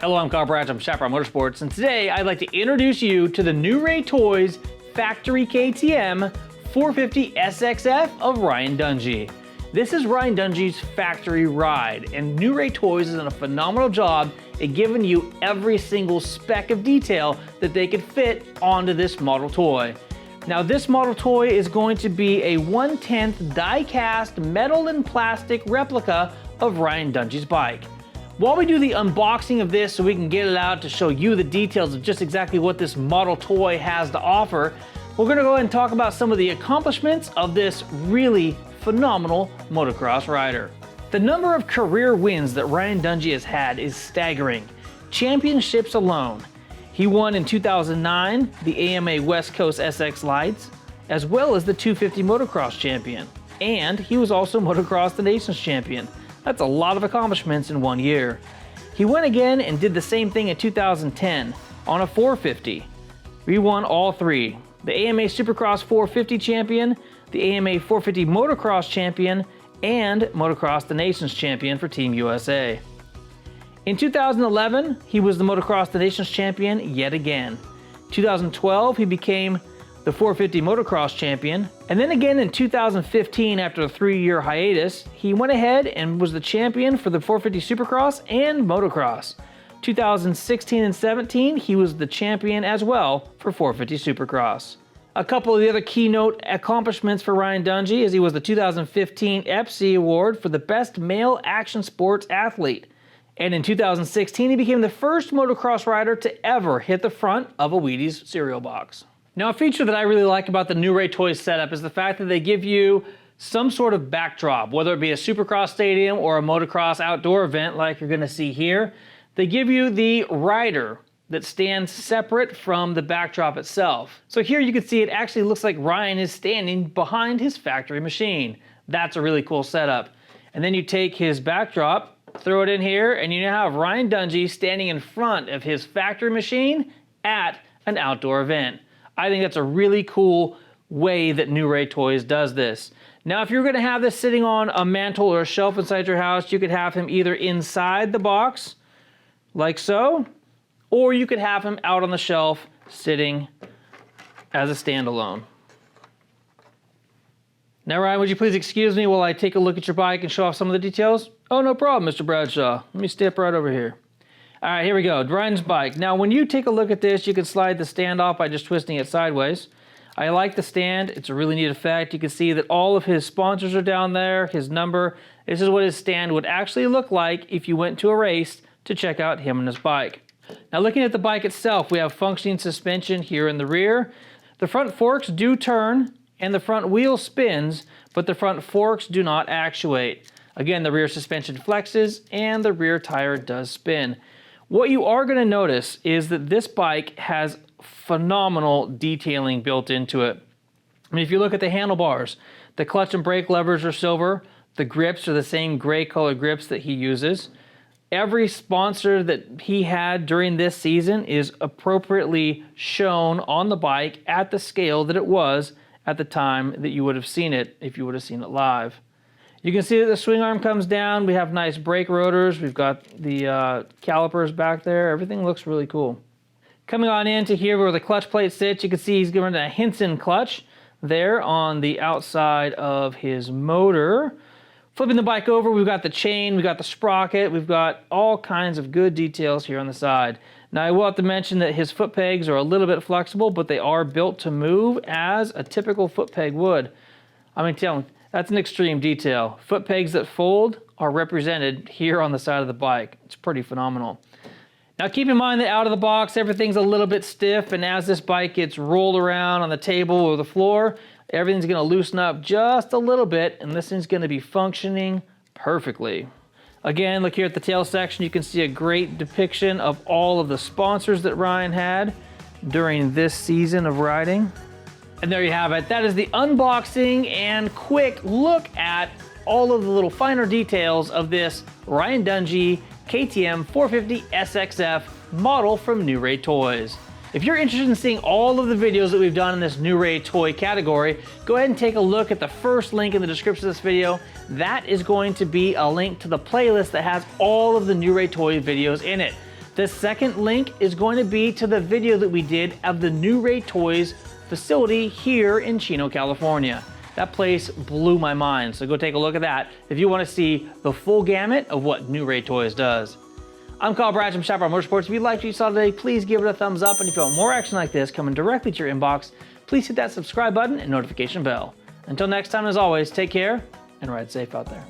Hello, I'm Kyle Branch, I'm Chaparral Motorsports, and today I'd like to introduce you to the New Ray Toys Factory KTM 450 SXF of Ryan Dungey. This is Ryan Dungey's factory ride, and New Ray Toys has done a phenomenal job at giving you every single speck of detail that they could fit onto this model toy. Now, this model toy is going to be a 1/10 die-cast metal and plastic replica of Ryan Dungey's bike. While we do the unboxing of this so we can get it out to show you the details of just exactly what this model toy has to offer, we're going to go ahead and talk about some of the accomplishments of this really phenomenal motocross rider. The number of career wins that Ryan Dungey has had is staggering. Championships alone. He won in 2009 the AMA West Coast SX Lights, as well as the 250 motocross champion. And he was also Motocross the Nations champion. That's a lot of accomplishments in 1 year. He went again and did the same thing in 2010 on a 450. We won all three. The AMA Supercross 450 champion, the AMA 450 motocross champion, and Motocross the Nations champion for Team USA. In 2011, he was the Motocross the Nations champion yet again. 2012, he became the 450 motocross champion. And then again in 2015, after a 3-year hiatus, he went ahead and was the champion for the 450 Supercross and motocross. 2016 and 17, he was the champion as well for 450 Supercross. A couple of the other keynote accomplishments for Ryan Dungey is he was the 2015 EPSI Award for the Best Male Action Sports Athlete. And in 2016, he became the first motocross rider to ever hit the front of a Wheaties cereal box. Now, a feature that I really like about the New Ray Toys setup is the fact that they give you some sort of backdrop, whether it be a Supercross stadium or a motocross outdoor event like you're going to see here. They give you the rider that stands separate from the backdrop itself. So here you can see it actually looks like Ryan is standing behind his factory machine. That's a really cool setup. And then you take his backdrop, throw it in here, and you now have Ryan Dungey standing in front of his factory machine at an outdoor event. I think that's a really cool way that New Ray Toys does this. Now, if you're going to have this sitting on a mantle or a shelf inside your house, you could have him either inside the box, like so, or you could have him out on the shelf sitting as a standalone. Now, Ryan, would you please excuse me while I take a look at your bike and show off some of the details? Oh, no problem, Mr. Bradshaw. Let me step right over here. All right, here we go, Ryan's bike. Now, when you take a look at this, you can slide the stand off by just twisting it sideways. I like the stand. It's a really neat effect. You can see that all of his sponsors are down there, his number. This is what his stand would actually look like if you went to a race to check out him and his bike. Now, looking at the bike itself, we have functioning suspension here in the rear. The front forks do turn and the front wheel spins, but the front forks do not actuate. Again, the rear suspension flexes and the rear tire does spin. What you are going to notice is that this bike has phenomenal detailing built into it. I mean, if you look at the handlebars, the clutch and brake levers are silver. The grips are the same gray color grips that he uses. Every sponsor that he had during this season is appropriately shown on the bike at the scale that it was at the time that you would have seen it if you would have seen it live. You can see that the swing arm comes down. We have nice brake rotors. We've got the calipers back there. Everything looks really cool. Coming on into here where the clutch plate sits, you can see he's given a Hinson clutch there on the outside of his motor. Flipping the bike over, we've got the chain, we've got the sprocket, we've got all kinds of good details here on the side. Now, I will have to mention that his foot pegs are a little bit flexible, but they are built to move as a typical foot peg would. I mean, tell me, that's an extreme detail. Foot pegs that fold are represented here on the side of the bike. It's pretty phenomenal. Now, keep in mind that out of the box, everything's a little bit stiff, and as this bike gets rolled around on the table or the floor, everything's going to loosen up just a little bit, and this thing's going to be functioning perfectly. Again, look here at the tail section. You can see a great depiction of all of the sponsors that Ryan had during this season of riding. And there you have it. That is the unboxing and quick look at all of the little finer details of this Ryan Dungey KTM 450 SXF model from New Ray Toys. If you're interested in seeing all of the videos that we've done in this New Ray toy category, go ahead and take a look at the first link in the description of this video. That is going to be a link to the playlist that has all of the New Ray toy videos in it. The second link is going to be to the video that we did of the New Ray Toys facility here in Chino, California. That place blew my mind, so go take a look at that if you want to see the full gamut of what New Ray Toys does. I'm Kyle Bratch from Chaparral Motorsports. If you liked what you saw today, please give it a thumbs up, and if you want more action like this coming directly to your inbox, please hit that subscribe button and notification bell. Until next time, as always, take care and ride safe out there.